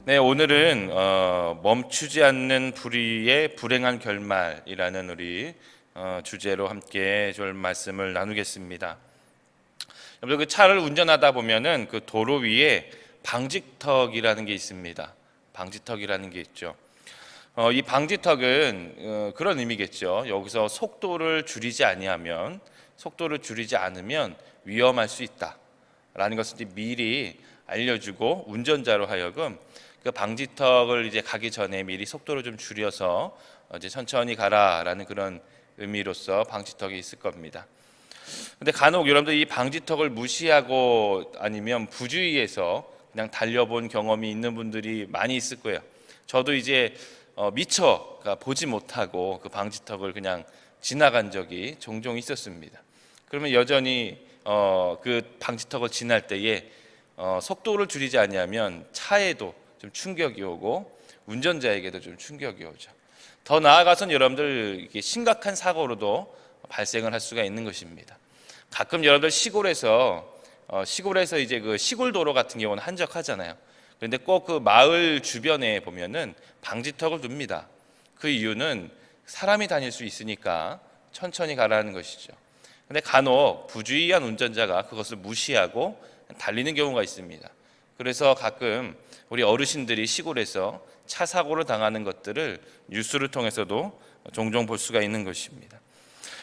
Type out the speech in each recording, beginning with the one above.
네, 오늘은 멈추지 않는 불의의 불행한 결말이라는 우리 주제로 함께 좀 말씀을 나누겠습니다. 여러분, 그 차를 운전하다 보면은 그 도로 위에 방지턱이라는 게 있습니다. 방지턱이라는 게 있죠. 이 방지턱은 그런 의미겠죠. 여기서 속도를 줄이지 않으면 위험할 수 있다라는 것을 이제 미리 알려주고 운전자로 하여금 그 방지턱을 이제 가기 전에 미리 속도를 좀 줄여서 이제 천천히 가라라는 그런 의미로서 방지턱이 있을 겁니다. 근데 간혹 여러분들 이 방지턱을 무시하고 아니면 부주의해서 그냥 달려본 경험이 있는 분들이 많이 있을 거예요. 저도 이제 미처 보지 못하고 그 방지턱을 그냥 지나간 적이 종종 있었습니다. 그러면 여전히 그 방지턱을 지날 때에 속도를 줄이지 않으면 차에도 좀 충격이 오고 운전자에게도 좀 충격이 오죠. 더 나아가서는 여러분들 이게 심각한 사고로도 발생을 할 수가 있는 것입니다. 가끔 여러분들 시골에서 이제 그 시골 도로 같은 경우는 한적하잖아요. 그런데 꼭 그 마을 주변에 보면은 방지턱을 둡니다. 그 이유는 사람이 다닐 수 있으니까 천천히 가라는 것이죠. 근데 간혹 부주의한 운전자가 그것을 무시하고 달리는 경우가 있습니다. 그래서 가끔 우리 어르신들이 시골에서 차 사고를 당하는 것들을 뉴스를 통해서도 종종 볼 수가 있는 것입니다.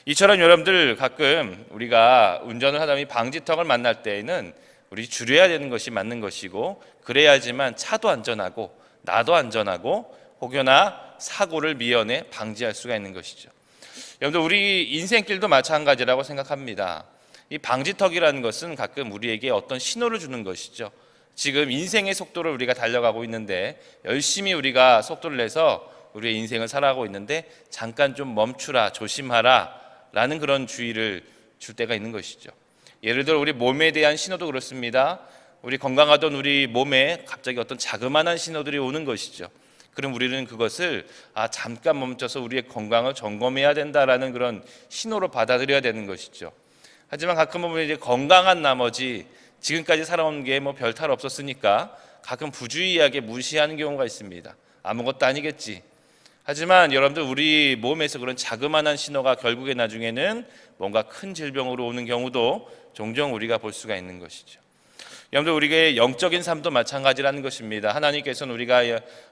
이처럼 여러분들 가끔 우리가 운전을 하다 보니 방지턱을 만날 때에는 우리 줄여야 되는 것이 맞는 것이고, 그래야지만 차도 안전하고 나도 안전하고 혹여나 사고를 미연에 방지할 수가 있는 것이죠. 여러분들 우리 인생길도 마찬가지라고 생각합니다. 이 방지턱이라는 것은 가끔 우리에게 어떤 신호를 주는 것이죠. 지금 인생의 속도를 우리가 달려가고 있는데 열심히 우리가 속도를 내서 우리의 인생을 살아가고 있는데 잠깐 좀 멈추라, 조심하라 라는 그런 주의를 줄 때가 있는 것이죠. 예를 들어 우리 몸에 대한 신호도 그렇습니다. 우리 건강하던 우리 몸에 갑자기 어떤 자그마한 신호들이 오는 것이죠. 그럼 우리는 그것을 잠깐 멈춰서 우리의 건강을 점검해야 된다라는 그런 신호로 받아들여야 되는 것이죠. 하지만 가끔 보면 이제 건강한 나머지 지금까지 살아온 게 뭐 별 탈 없었으니까 가끔 부주의하게 무시하는 경우가 있습니다. 아무것도 아니겠지. 하지만 여러분들 우리 몸에서 그런 자그마한 신호가 결국에 나중에는 뭔가 큰 질병으로 오는 경우도 종종 우리가 볼 수가 있는 것이죠. 여러분들 우리의 영적인 삶도 마찬가지라는 것입니다. 하나님께서는 우리가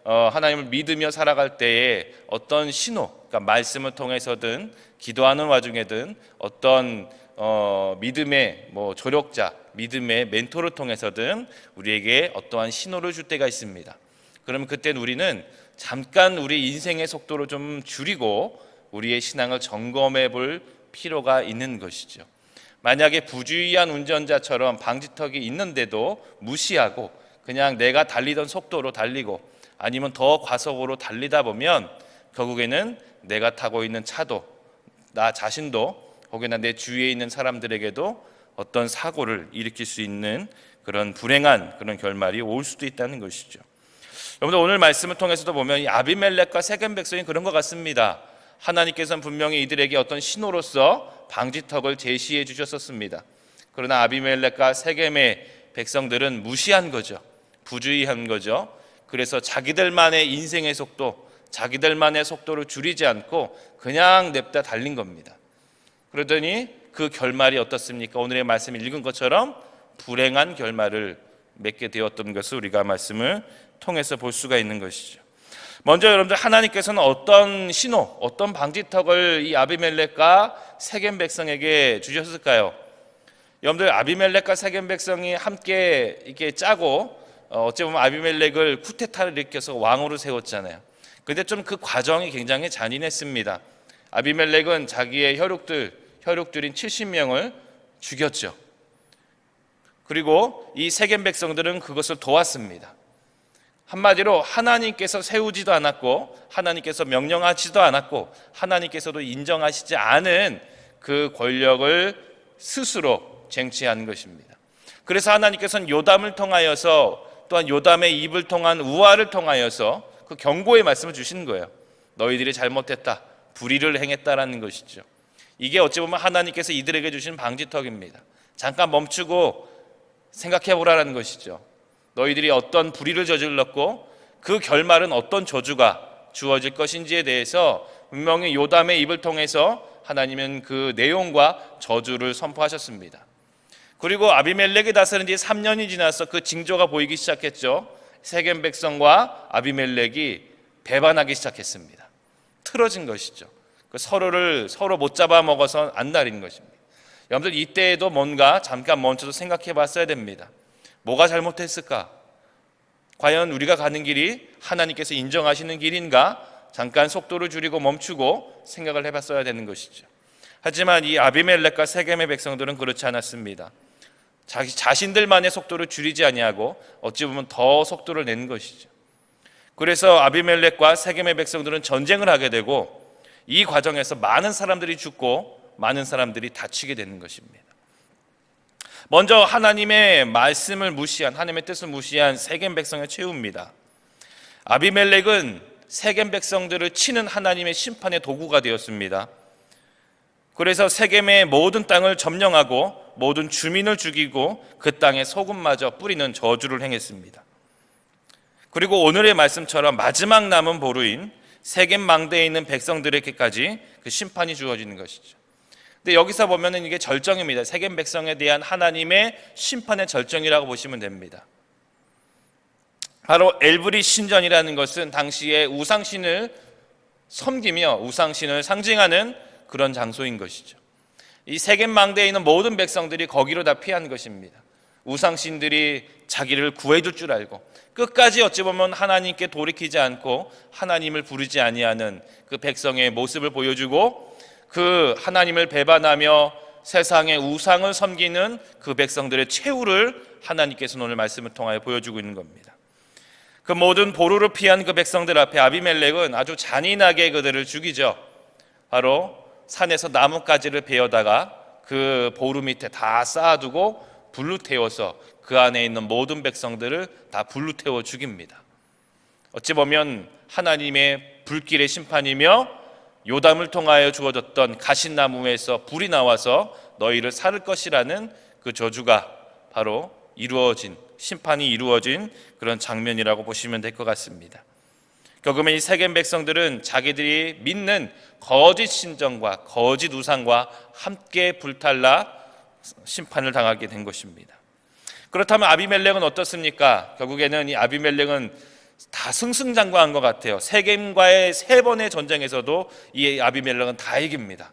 하나님을 믿으며 살아갈 때에 어떤 신호, 그러니까 말씀을 통해서든 기도하는 와중에든 어떤 믿음의 조력자, 믿음의 멘토를 통해서든 우리에게 어떠한 신호를 줄 때가 있습니다. 그러면 그때는 우리는 잠깐 우리 인생의 속도를 좀 줄이고 우리의 신앙을 점검해 볼 필요가 있는 것이죠. 만약에 부주의한 운전자처럼 방지턱이 있는데도 무시하고 그냥 내가 달리던 속도로 달리고 아니면 더 과속으로 달리다 보면 결국에는 내가 타고 있는 차도, 나 자신도 혹여나 내 주위에 있는 사람들에게도 어떤 사고를 일으킬 수 있는 그런 불행한 그런 결말이 올 수도 있다는 것이죠. 여러분들 오늘 말씀을 통해서도 보면 이 아비멜렉과 세겜 백성이 그런 것 같습니다. 하나님께서는 분명히 이들에게 어떤 신호로서 방지턱을 제시해 주셨었습니다. 그러나 아비멜렉과 세겜의 백성들은 무시한 거죠. 부주의한 거죠. 그래서 자기들만의 인생의 속도, 자기들만의 속도를 줄이지 않고 그냥 냅다 달린 겁니다. 그러더니 그 결말이 어떻습니까? 오늘의 말씀을 읽은 것처럼 불행한 결말을 맺게 되었던 것을 우리가 말씀을 통해서 볼 수가 있는 것이죠. 먼저 여러분들 하나님께서는 어떤 신호, 어떤 방지턱을 이 아비멜렉과 세겜 백성에게 주셨을까요? 여러분들 아비멜렉과 세겜 백성이 함께 이렇게 짜고 어찌 보면 아비멜렉을 쿠데타를 일으켜서 왕으로 세웠잖아요. 그런데 좀 그 과정이 굉장히 잔인했습니다. 아비멜렉은 자기의 혈육들인 70명을 죽였죠. 그리고 이 세겜 백성들은 그것을 도왔습니다. 한마디로 하나님께서 세우지도 않았고 하나님께서 명령하지도 않았고 하나님께서도 인정하시지 않은 그 권력을 스스로 쟁취한 것입니다. 그래서 하나님께서는 요담을 통하여서 또한 요담의 입을 통한 우화를 통하여서 그 경고의 말씀을 주시는 거예요. 너희들이 잘못했다, 불의를 행했다라는 것이죠. 이게 어찌 보면 하나님께서 이들에게 주신 방지턱입니다. 잠깐 멈추고 생각해 보라는 것이죠. 너희들이 어떤 불의를 저질렀고 그 결말은 어떤 저주가 주어질 것인지에 대해서 분명히 요담의 입을 통해서 하나님은 그 내용과 저주를 선포하셨습니다. 그리고 아비멜렉이 다스린 지 3년이 지나서 그 징조가 보이기 시작했죠. 세겜 백성과 아비멜렉이 배반하기 시작했습니다. 틀어진 것이죠. 서로 못 잡아먹어서 안달인 것입니다. 여러분들 이때에도 뭔가 잠깐 멈춰서 생각해 봤어야 됩니다. 뭐가 잘못했을까? 과연 우리가 가는 길이 하나님께서 인정하시는 길인가? 잠깐 속도를 줄이고 멈추고 생각을 해봤어야 되는 것이죠. 하지만 이 아비멜렉과 세겜의 백성들은 그렇지 않았습니다. 자신들만의 속도를 줄이지 아니하고 어찌 보면 더 속도를 내는 것이죠. 그래서 아비멜렉과 세겜의 백성들은 전쟁을 하게 되고 이 과정에서 많은 사람들이 죽고 많은 사람들이 다치게 되는 것입니다. 먼저 하나님의 말씀을 무시한, 하나님의 뜻을 무시한 세겜 백성의 최후입니다. 아비멜렉은 세겜 백성들을 치는 하나님의 심판의 도구가 되었습니다. 그래서 세겜의 모든 땅을 점령하고 모든 주민을 죽이고 그 땅에 소금마저 뿌리는 저주를 행했습니다. 그리고 오늘의 말씀처럼 마지막 남은 보루인 세겜 망대에 있는 백성들에게까지 그 심판이 주어지는 것이죠. 근데 여기서 보면은 이게 절정입니다. 세겜 백성에 대한 하나님의 심판의 절정이라고 보시면 됩니다. 바로 엘브리 신전이라는 것은 당시에 우상신을 섬기며 우상신을 상징하는 그런 장소인 것이죠. 이 세겜 망대에 있는 모든 백성들이 거기로 다 피한 것입니다. 우상신들이 자기를 구해줄 줄 알고 끝까지 어찌 보면 하나님께 돌이키지 않고 하나님을 부르지 아니하는 그 백성의 모습을 보여주고 그 하나님을 배반하며 세상의 우상을 섬기는 그 백성들의 최후를 하나님께서 오늘 말씀을 통하여 보여주고 있는 겁니다. 그 모든 보루를 피한 그 백성들 앞에 아비멜렉은 아주 잔인하게 그들을 죽이죠. 바로 산에서 나뭇가지를 베어다가 그 보루 밑에 다 쌓아두고 불로 태워서 그 안에 있는 모든 백성들을 다 불로 태워 죽입니다. 어찌 보면 하나님의 불길의 심판이며 요담을 통하여 주어졌던 가시나무에서 불이 나와서 너희를 살을 것이라는 그 저주가 바로 이루어진, 심판이 이루어진 그런 장면이라고 보시면 될 것 같습니다. 결국은 이 세겜 백성들은 자기들이 믿는 거짓 신전과 거짓 우상과 함께 불탈라 심판을 당하게 된 것입니다. 그렇다면 아비멜렉은 어떻습니까? 결국에는 이 아비멜렉은 다 승승장구한 것 같아요. 세겜과의 3번의 전쟁에서도 이 아비멜렉은 다 이깁니다.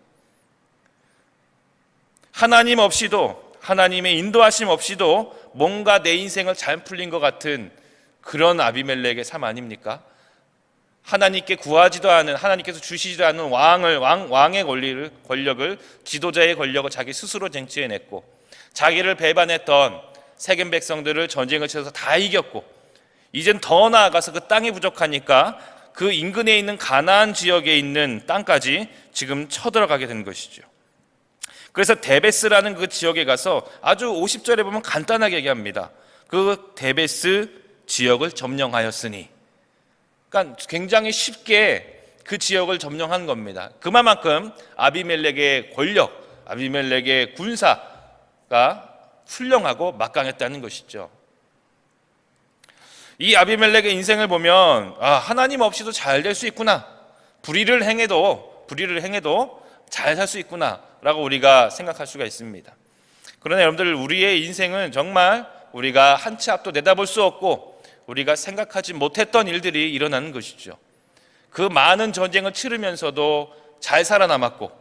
하나님 없이도, 하나님의 인도하심 없이도 뭔가 내 인생을 잘 풀린 것 같은 그런 아비멜렉의 삶 아닙니까? 하나님께 구하지도 않은, 하나님께서 주시지도 않은 왕의 권력을, 지도자의 권력을 자기 스스로 쟁취해냈고 자기를 배반했던 세겜 백성들을 전쟁을 치러서 다 이겼고 이젠 더 나아가서 그 땅이 부족하니까 그 인근에 있는 가나안 지역에 있는 땅까지 지금 쳐들어가게 된 것이죠. 그래서 데베스라는 그 지역에 가서 아주 50절에 보면 간단하게 얘기합니다. 그 데베스 지역을 점령하였으니, 그러니까 굉장히 쉽게 그 지역을 점령한 겁니다. 그만큼 아비멜렉의 권력, 아비멜렉의 군사가 훌륭하고 막강했다는 것이죠. 이 아비멜렉의 인생을 보면 하나님 없이도 잘 될 수 있구나, 불의를 행해도 잘 살 수 있구나 라고 우리가 생각할 수가 있습니다. 그러나 여러분들, 우리의 인생은 정말 우리가 한 치 앞도 내다볼 수 없고 우리가 생각하지 못했던 일들이 일어나는 것이죠. 그 많은 전쟁을 치르면서도 잘 살아남았고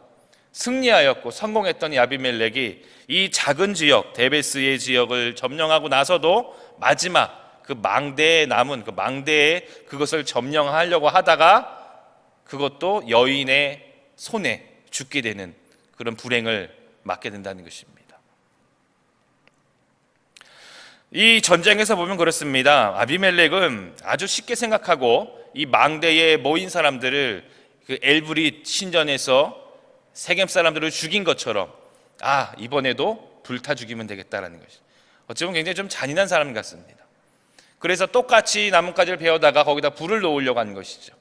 승리하였고 성공했던 이 아비멜렉이 이 작은 지역, 데베스의 지역을 점령하고 나서도 마지막 그 망대에 남은 그 망대에 그것을 점령하려고 하다가 그것도 여인의 손에 죽게 되는 그런 불행을 맞게 된다는 것입니다. 이 전쟁에서 보면 그렇습니다. 아비멜렉은 아주 쉽게 생각하고 이 망대에 모인 사람들을 그 엘브릿 신전에서 세겜 사람들을 죽인 것처럼 이번에도 불타 죽이면 되겠다라는 것이, 어쩌면 굉장히 좀 잔인한 사람 같습니다. 그래서 똑같이 나뭇가지를 베어다가 거기다 불을 놓으려고 하는 것이죠.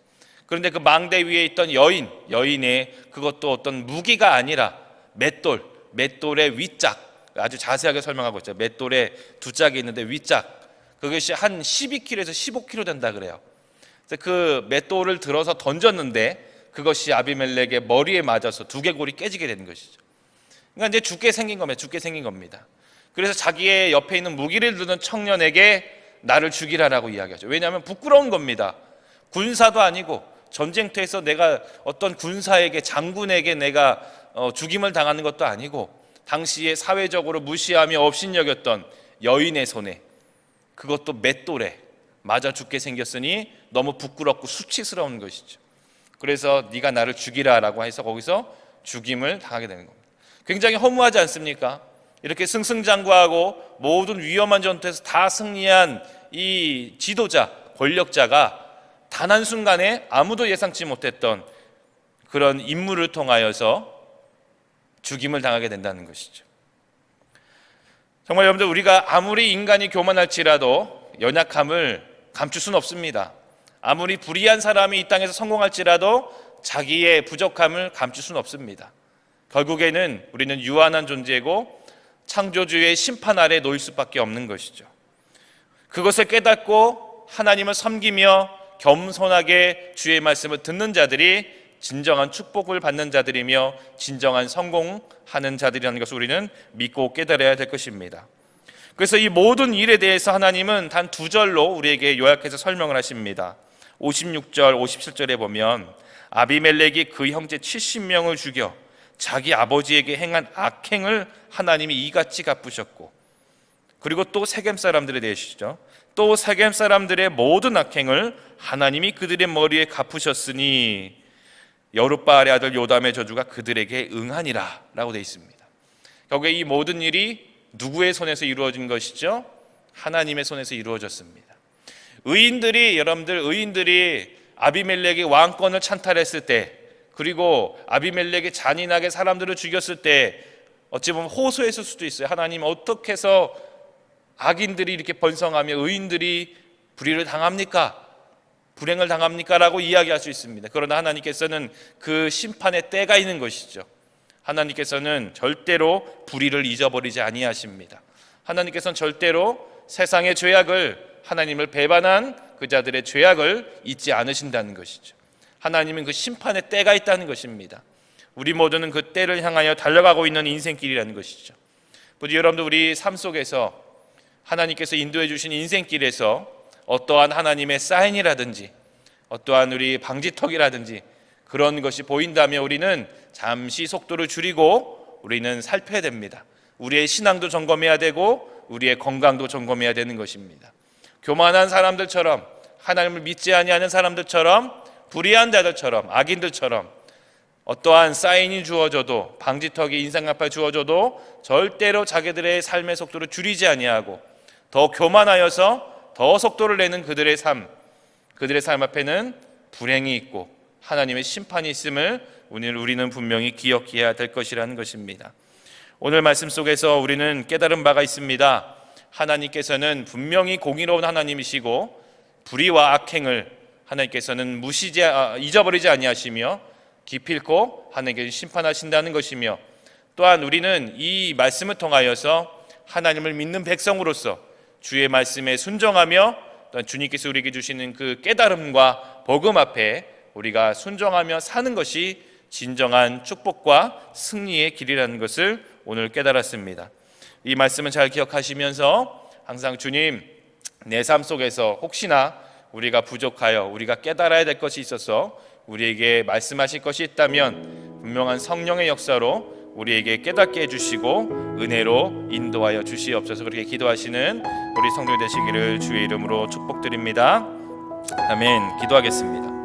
그런데 그 망대 위에 있던 여인의 그것도 어떤 무기가 아니라 맷돌의 윗짝, 아주 자세하게 설명하고 있죠. 맷돌에 두 짝이 있는데 윗짝, 그것이 한 12kg에서 15kg 된다 그래요. 그래서 그 맷돌을 들어서 던졌는데 그것이 아비멜렉의 머리에 맞아서 두개골이 깨지게 되는 것이죠. 그러니까 이제 죽게 생긴 겁니다. 그래서 자기의 옆에 있는 무기를 드는 청년에게 나를 죽이라라고 이야기하죠. 왜냐하면 부끄러운 겁니다. 군사도 아니고 전쟁터에서 내가 어떤 군사에게, 장군에게 내가 죽임을 당하는 것도 아니고 당시에 사회적으로 무시하며 업신여겼던 여인의 손에, 그것도 맷돌에 맞아 죽게 생겼으니 너무 부끄럽고 수치스러운 것이죠. 그래서 네가 나를 죽이라라고 해서 거기서 죽임을 당하게 되는 겁니다. 굉장히 허무하지 않습니까? 이렇게 승승장구하고 모든 위험한 전투에서 다 승리한 이 지도자, 권력자가 단 한순간에 아무도 예상치 못했던 그런 임무를 통하여서 죽임을 당하게 된다는 것이죠. 정말 여러분들, 우리가 아무리 인간이 교만할지라도 연약함을 감출 수는 없습니다. 아무리 불의한 사람이 이 땅에서 성공할지라도 자기의 부족함을 감출 수는 없습니다. 결국에는 우리는 유한한 존재고 창조주의 심판 아래 놓일 수밖에 없는 것이죠. 그것을 깨닫고 하나님을 섬기며 겸손하게 주의 말씀을 듣는 자들이 진정한 축복을 받는 자들이며 진정한 성공하는 자들이라는 것을 우리는 믿고 깨달아야 될 것입니다. 그래서 이 모든 일에 대해서 하나님은 단 2절로 우리에게 요약해서 설명을 하십니다. 56절, 57절에 보면 아비멜렉이 그 형제 70명을 죽여 자기 아버지에게 행한 악행을 하나님이 이같이 갚으셨고, 그리고 또 세겜 사람들에 대해서죠. 또 세겜 사람들의 모든 악행을 하나님이 그들의 머리에 갚으셨으니 여룻바알의 아들 요담의 저주가 그들에게 응하니라 라고 되어 있습니다. 결국에 이 모든 일이 누구의 손에서 이루어진 것이죠? 하나님의 손에서 이루어졌습니다. 의인들이 아비멜렉의 왕권을 찬탈했을 때, 그리고 아비멜렉이 잔인하게 사람들을 죽였을 때 어찌 보면 호소했을 수도 있어요. 하나님, 어떻게 해서 악인들이 이렇게 번성하며 의인들이 불의를 당합니까? 불행을 당합니까? 라고 이야기할 수 있습니다. 그러나 하나님께서는 그 심판의 때가 있는 것이죠. 하나님께서는 절대로 불의를 잊어버리지 아니하십니다. 하나님께서는 절대로 세상의 죄악을, 하나님을 배반한 그 자들의 죄악을 잊지 않으신다는 것이죠. 하나님은 그 심판의 때가 있다는 것입니다. 우리 모두는 그 때를 향하여 달려가고 있는 인생길이라는 것이죠. 부디 여러분들, 우리 삶 속에서 하나님께서 인도해 주신 인생길에서 어떠한 하나님의 사인이라든지 어떠한 우리 방지턱이라든지 그런 것이 보인다면 우리는 잠시 속도를 줄이고 우리는 살펴야 됩니다. 우리의 신앙도 점검해야 되고 우리의 건강도 점검해야 되는 것입니다. 교만한 사람들처럼, 하나님을 믿지 아니하는 사람들처럼, 불의한 자들처럼, 악인들처럼 어떠한 사인이 주어져도, 방지턱이 인상nap발 주어져도 절대로 자기들의 삶의 속도를 줄이지 아니하고 더 교만하여서 더 속도를 내는 그들의 삶 앞에는 불행이 있고 하나님의 심판이 있음을 우리는 분명히 기억해야 될 것이라는 것입니다. 오늘 말씀 속에서 우리는 깨달은 바가 있습니다. 하나님께서는 분명히 공의로운 하나님이시고 불의와 악행을 하나님께서는 잊어버리지 아니하시며 기필코 하나님께서 심판하신다는 것이며, 또한 우리는 이 말씀을 통하여서 하나님을 믿는 백성으로서 주의 말씀에 순종하며 또한 주님께서 우리에게 주시는 그 깨달음과 복음 앞에 우리가 순종하며 사는 것이 진정한 축복과 승리의 길이라는 것을 오늘 깨달았습니다. 이 말씀은 잘 기억하시면서 항상 주님, 내 삶 속에서 혹시나 우리가 부족하여 우리가 깨달아야 될 것이 있어서 우리에게 말씀하실 것이 있다면 분명한 성령의 역사로 우리에게 깨닫게 해주시고 은혜로 인도하여 주시옵소서. 그렇게 기도하시는 우리 성도들 되시기를 주의 이름으로 축복드립니다. 아멘. 기도하겠습니다.